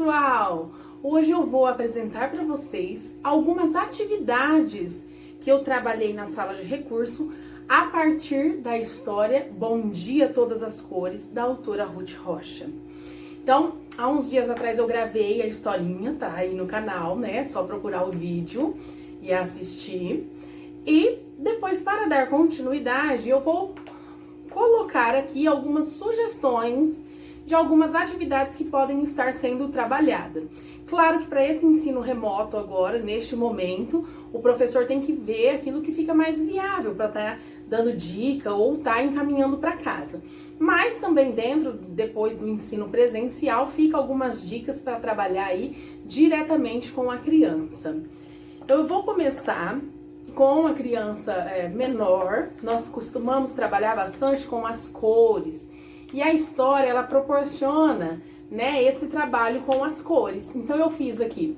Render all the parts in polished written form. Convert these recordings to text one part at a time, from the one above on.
pessoal! Hoje eu vou apresentar para vocês algumas atividades que eu trabalhei na sala de recurso a partir da história Bom Dia Todas as Cores, da autora Ruth Rocha. Então, há uns dias atrás eu gravei a historinha, tá aí no canal, né? Só procurar o vídeo e assistir. E depois, para dar continuidade, eu vou colocar aqui algumas sugestões de algumas atividades que podem estar sendo trabalhadas. Claro que para esse ensino remoto agora, neste momento, o professor tem que ver aquilo que fica mais viável para estar dando dica ou estar encaminhando para casa. Mas também depois do ensino presencial, fica algumas dicas para trabalhar aí diretamente com a criança. Então eu vou começar com a criança menor. Nós costumamos trabalhar bastante com as cores. E a história, ela proporciona, né, esse trabalho com as cores. Então eu fiz aqui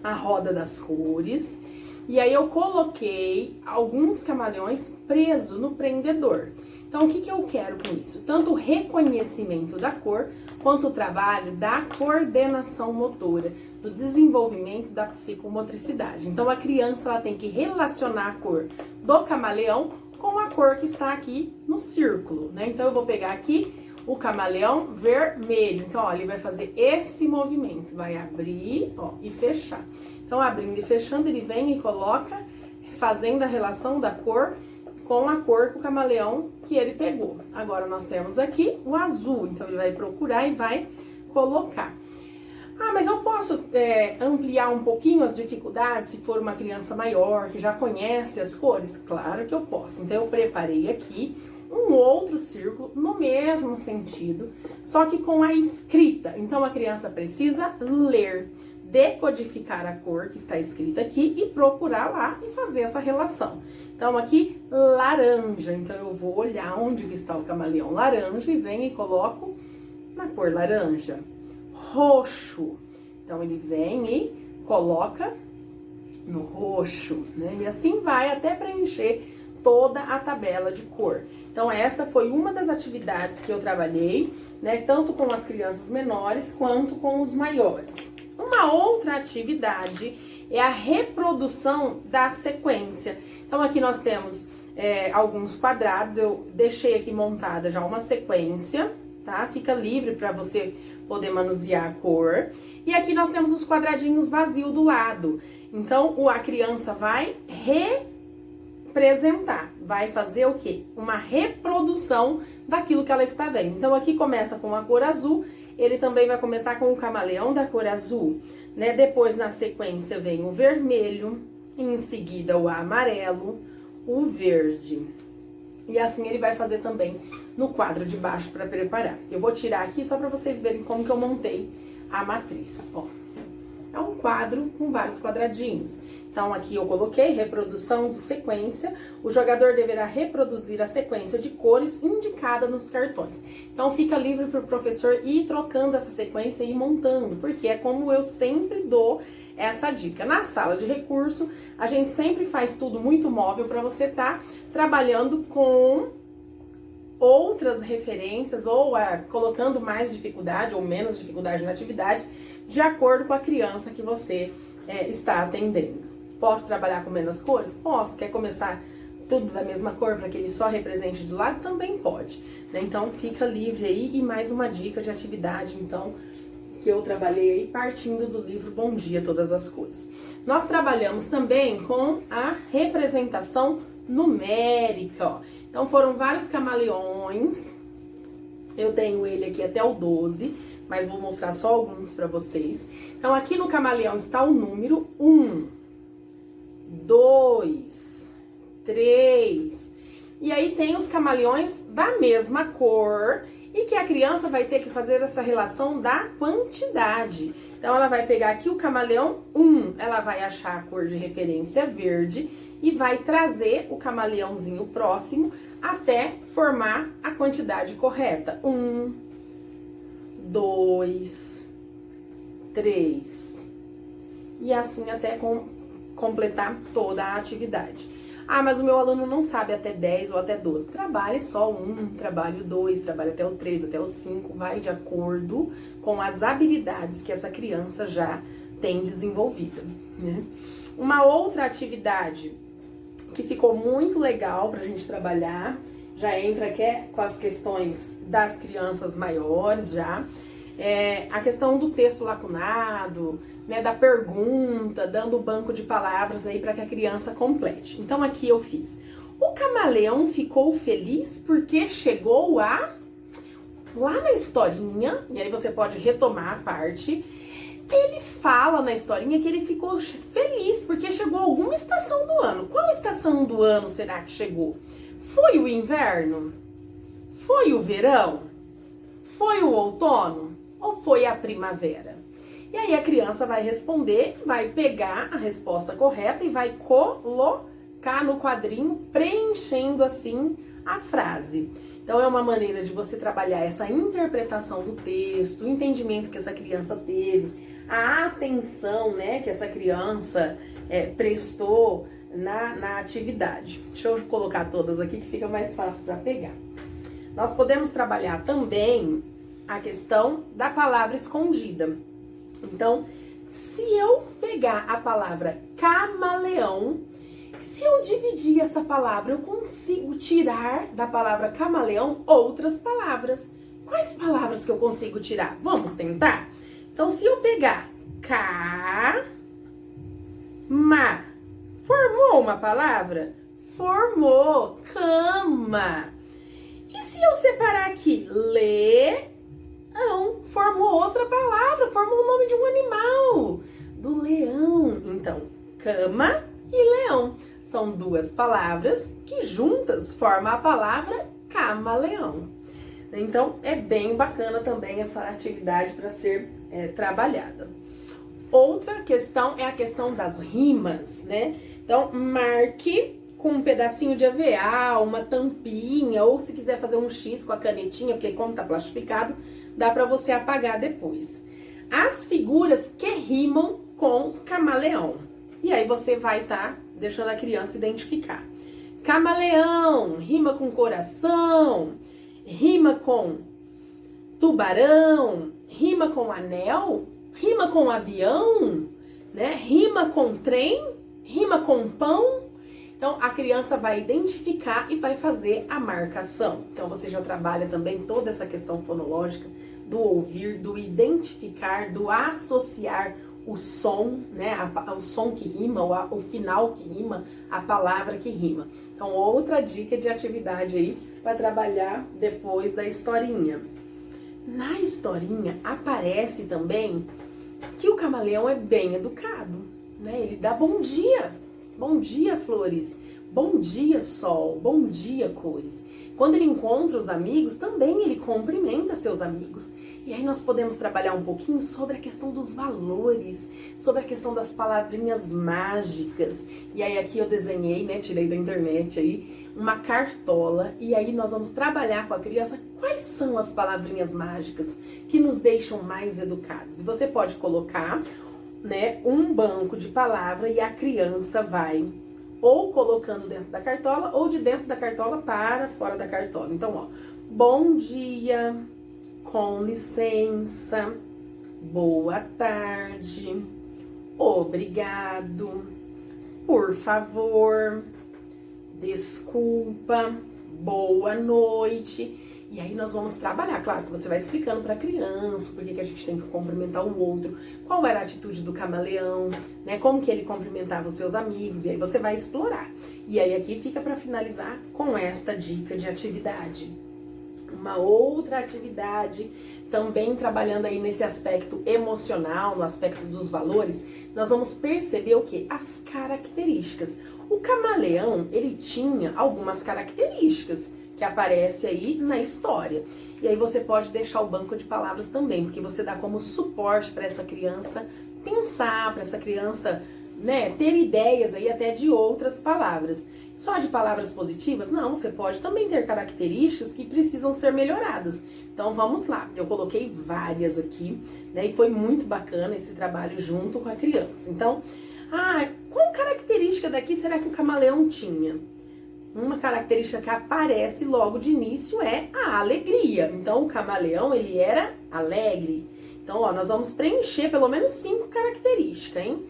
a roda das cores. E aí eu coloquei alguns camaleões presos no prendedor. Então o que eu quero com isso? Tanto o reconhecimento da cor, quanto o trabalho da coordenação motora, do desenvolvimento da psicomotricidade. Então a criança, ela tem que relacionar a cor do camaleão com a cor que está aqui no círculo, né? Então eu vou pegar aqui o camaleão vermelho. Então, ó, ele vai fazer esse movimento, vai abrir, ó, e fechar. Então, abrindo e fechando, ele vem e coloca, fazendo a relação da cor com a cor que o camaleão que ele pegou. Agora nós temos aqui o azul, então ele vai procurar e vai colocar. Ah, mas eu posso ampliar um pouquinho as dificuldades se for uma criança maior, que já conhece as cores? Claro que eu posso. Então eu preparei aqui um outro círculo no mesmo sentido, só que com a escrita. Então a criança precisa ler, decodificar a cor que está escrita aqui e procurar lá e fazer essa relação. Então aqui, laranja. Então eu vou olhar onde que está o camaleão laranja e venho e coloco na cor laranja. Roxo. Então ele vem e coloca no roxo, né? E assim vai até preencher toda a tabela de cor. Então esta foi uma das atividades que eu trabalhei, né? Tanto com as crianças menores quanto com os maiores. Uma outra atividade é a reprodução da sequência. Então aqui nós temos alguns quadrados, eu deixei aqui montada já uma sequência, tá? Fica livre para você poder manusear a cor. E aqui nós temos os quadradinhos vazios do lado. Então a criança vai representar, vai fazer o quê? Uma reprodução daquilo que ela está vendo. Então aqui começa com a cor azul, ele também vai começar com o camaleão da cor azul, né? Depois na sequência vem o vermelho, em seguida o amarelo, o verde. E assim ele vai fazer também no quadro de baixo para preparar. Eu vou tirar aqui só para vocês verem como que eu montei a matriz, ó. É um quadro com vários quadradinhos. Então aqui eu coloquei reprodução de sequência. O jogador deverá reproduzir a sequência de cores indicada nos cartões. Então fica livre para o professor ir trocando essa sequência e ir montando, porque é como eu sempre dou essa dica. Na sala de recurso, a gente sempre faz tudo muito móvel para você estar trabalhando com outras referências ou colocando mais dificuldade ou menos dificuldade na atividade, de acordo com a criança que você está atendendo. Posso trabalhar com menos cores? Posso. Quer começar tudo da mesma cor para que ele só represente do lado? Também pode, né? Então fica livre aí. E mais uma dica de atividade, então, que eu trabalhei aí partindo do livro Bom Dia Todas as Cores. Nós trabalhamos também com a representação numérica, ó. Então foram vários camaleões, eu tenho ele aqui até o 12, mas vou mostrar só alguns para vocês. Então aqui no camaleão está o número 1, 2, 3, e aí tem os camaleões da mesma cor, e que a criança vai ter que fazer essa relação da quantidade. Então ela vai pegar aqui o camaleão 1, ela vai achar a cor de referência verde e vai trazer o camaleãozinho próximo até formar a quantidade correta. 1, 2, 3. E assim até completar toda a atividade. Ah, mas o meu aluno não sabe até 10 ou até 12. Trabalhe só um, trabalhe o 2, trabalhe até o 3, até o 5, vai de acordo com as habilidades que essa criança já tem desenvolvida, né? Uma outra atividade que ficou muito legal pra gente trabalhar, já entra com as questões das crianças maiores já, a questão do texto lacunado, né, da pergunta, dando banco de palavras aí para que a criança complete. Então aqui eu fiz. O camaleão ficou feliz porque chegou lá na historinha, e aí você pode retomar a parte. Ele fala na historinha que ele ficou feliz porque chegou alguma estação do ano. Qual estação do ano será que chegou? Foi o inverno? Foi o verão? Foi o outono? Ou foi a primavera? E aí a criança vai responder, vai pegar a resposta correta e vai colocar no quadrinho, preenchendo assim a frase. Então é uma maneira de você trabalhar essa interpretação do texto, o entendimento que essa criança teve, a atenção, né, que essa criança prestou na atividade. Deixa eu colocar todas aqui que fica mais fácil para pegar. Nós podemos trabalhar também a questão da palavra escondida. Então, se eu pegar a palavra camaleão, se eu dividir essa palavra, eu consigo tirar da palavra camaleão outras palavras. Quais palavras que eu consigo tirar? Vamos tentar? Então, se eu pegar ma, formou uma palavra? Formou, cama. E se eu separar aqui, leão, formou outra palavra, formou o nome de um animal, do leão. Então, cama e leão são duas palavras que juntas formam a palavra camaleão. Então, é bem bacana também essa atividade para ser trabalhada. Outra questão é a questão das rimas, né? Então, marque com um pedacinho de EVA, uma tampinha, ou se quiser fazer um X com a canetinha, porque como tá plastificado, dá para você apagar depois. As figuras que rimam com camaleão. E aí você vai estar deixando a criança identificar. Camaleão rima com coração, rima com tubarão, rima com anel, rima com avião, né? Rima com trem, rima com pão. Então, a criança vai identificar e vai fazer a marcação. Então, você já trabalha também toda essa questão fonológica do ouvir, do identificar, do associar o som, né? O som que rima, o final que rima, a palavra que rima. Então, outra dica de atividade aí para trabalhar depois da historinha. Na historinha, aparece também que o camaleão é bem educado, né? Ele dá bom dia. Bom dia, flores. Bom dia, sol. Bom dia, cores. Quando ele encontra os amigos, também ele cumprimenta seus amigos. E aí nós podemos trabalhar um pouquinho sobre a questão dos valores, sobre a questão das palavrinhas mágicas. E aí aqui eu desenhei, né, tirei da internet aí, uma cartola. E aí nós vamos trabalhar com a criança quais são as palavrinhas mágicas que nos deixam mais educados. E você pode colocar, né, um banco de palavra e a criança vai ou colocando dentro da cartola ou de dentro da cartola para fora da cartola. Então, ó, bom dia, com licença, boa tarde, obrigado, por favor, desculpa, boa noite. E aí nós vamos trabalhar, claro que você vai explicando para a criança por que a gente tem que cumprimentar o outro, qual era a atitude do camaleão, né, como que ele cumprimentava os seus amigos, e aí você vai explorar. E aí aqui fica para finalizar com esta dica de atividade. Uma outra atividade, também trabalhando aí nesse aspecto emocional, no aspecto dos valores, nós vamos perceber o quê? As características. O camaleão, ele tinha algumas características que aparece aí na história. E aí você pode deixar o banco de palavras também, porque você dá como suporte para essa criança pensar, para essa criança, né, ter ideias aí até de outras palavras. Só de palavras positivas? Não, você pode também ter características que precisam ser melhoradas. Então vamos lá, eu coloquei várias aqui, né, e foi muito bacana esse trabalho junto com a criança. Então, Ah, qual característica daqui será que o camaleão tinha? Uma característica que aparece logo de início é a alegria. Então, o camaleão, ele era alegre. Então, ó, nós vamos preencher pelo menos 5 características, hein?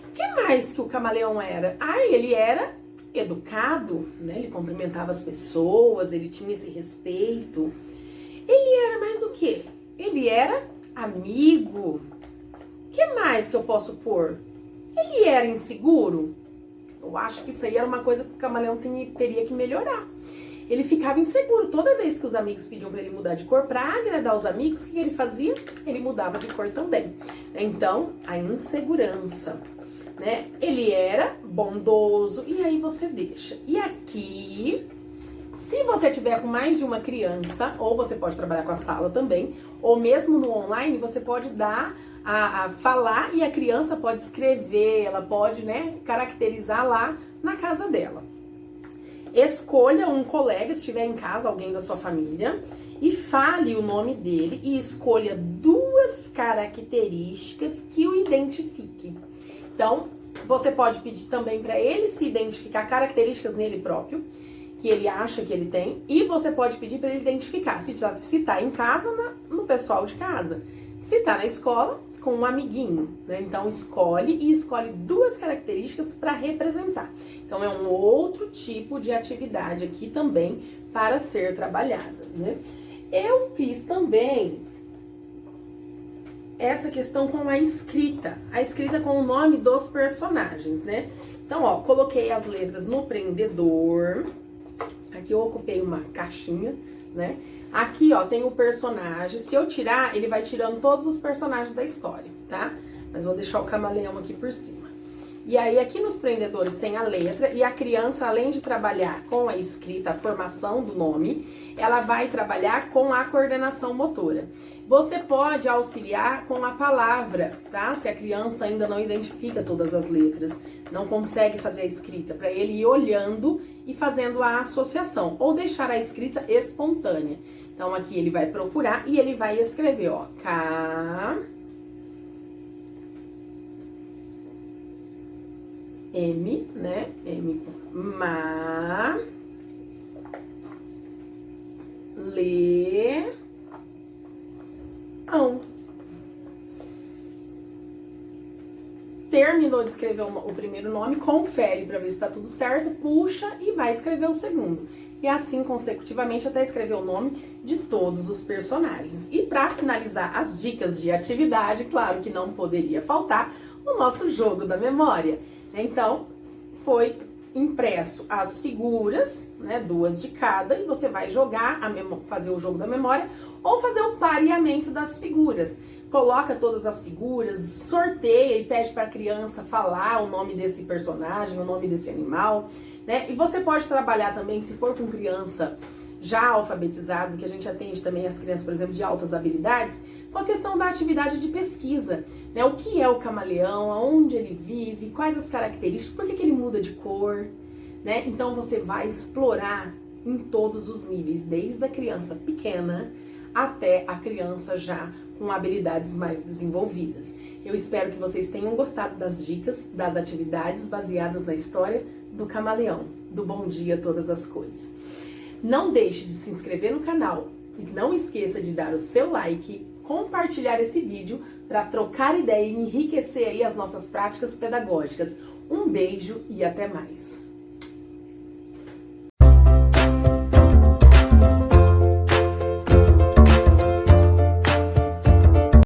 O que mais que o camaleão era? Ah, ele era educado, né? Ele cumprimentava as pessoas, ele tinha esse respeito. Ele era mais o quê? Ele era amigo. O que mais que eu posso pôr? Ele era inseguro? Eu acho que isso aí era uma coisa que o camaleão teria que melhorar. Ele ficava inseguro toda vez que os amigos pediam para ele mudar de cor. Para agradar os amigos, o que ele fazia? Ele mudava de cor também. Então, a insegurança, né? Ele era bondoso e aí você deixa. E aqui, se você tiver com mais de uma criança, ou você pode trabalhar com a sala também, ou mesmo no online, você pode dar a falar e a criança pode escrever, ela pode, né, caracterizar lá na casa dela. Escolha um colega, se estiver em casa, alguém da sua família, e fale o nome dele e escolha 2 características que o identifiquem. Então, você pode pedir também para ele se identificar características nele próprio, que ele acha que ele tem, e você pode pedir para ele identificar se tá em casa, no pessoal de casa, se tá na escola, com um amiguinho, né? Então escolhe 2 características para representar. Então é um outro tipo de atividade aqui também para ser trabalhada, né? Eu fiz também essa questão com a escrita com o nome dos personagens, né? Então, ó, coloquei as letras no prendedor. Aqui eu ocupei uma caixinha, né? Aqui, ó, tem o personagem. Se eu tirar, ele vai tirando todos os personagens da história, tá? Mas vou deixar o camaleão aqui por cima. E aí, aqui nos prendedores tem a letra e a criança, além de trabalhar com a escrita, a formação do nome, ela vai trabalhar com a coordenação motora. Você pode auxiliar com a palavra, tá? Se a criança ainda não identifica todas as letras, não consegue fazer a escrita, para ele ir olhando e fazendo a associação, ou deixar a escrita espontânea. Então, aqui ele vai procurar e ele vai escrever, ó, M, né? M com ma, le, ão. Terminou de escrever o primeiro nome, confere para ver se tá tudo certo, puxa e vai escrever o segundo. E assim consecutivamente até escrever o nome de todos os personagens. E para finalizar as dicas de atividade, claro que não poderia faltar o nosso jogo da memória. Então, foi impresso as figuras, né, 2 de cada, e você vai jogar, fazer o jogo da memória ou fazer o pareamento das figuras. Coloca todas as figuras, sorteia e pede para a criança falar o nome desse personagem, o nome desse animal, né? E você pode trabalhar também, se for com criança já alfabetizado, que a gente atende também as crianças, por exemplo, de altas habilidades, com a questão da atividade de pesquisa, né? O que é o camaleão, aonde ele vive, quais as características, por que ele muda de cor, né? Então você vai explorar em todos os níveis, desde a criança pequena até a criança já com habilidades mais desenvolvidas. Eu espero que vocês tenham gostado das dicas, das atividades baseadas na história do camaleão, do Bom Dia Todas as Cores. Não deixe de se inscrever no canal e não esqueça de dar o seu like, compartilhar esse vídeo para trocar ideia e enriquecer aí as nossas práticas pedagógicas. Um beijo e até mais!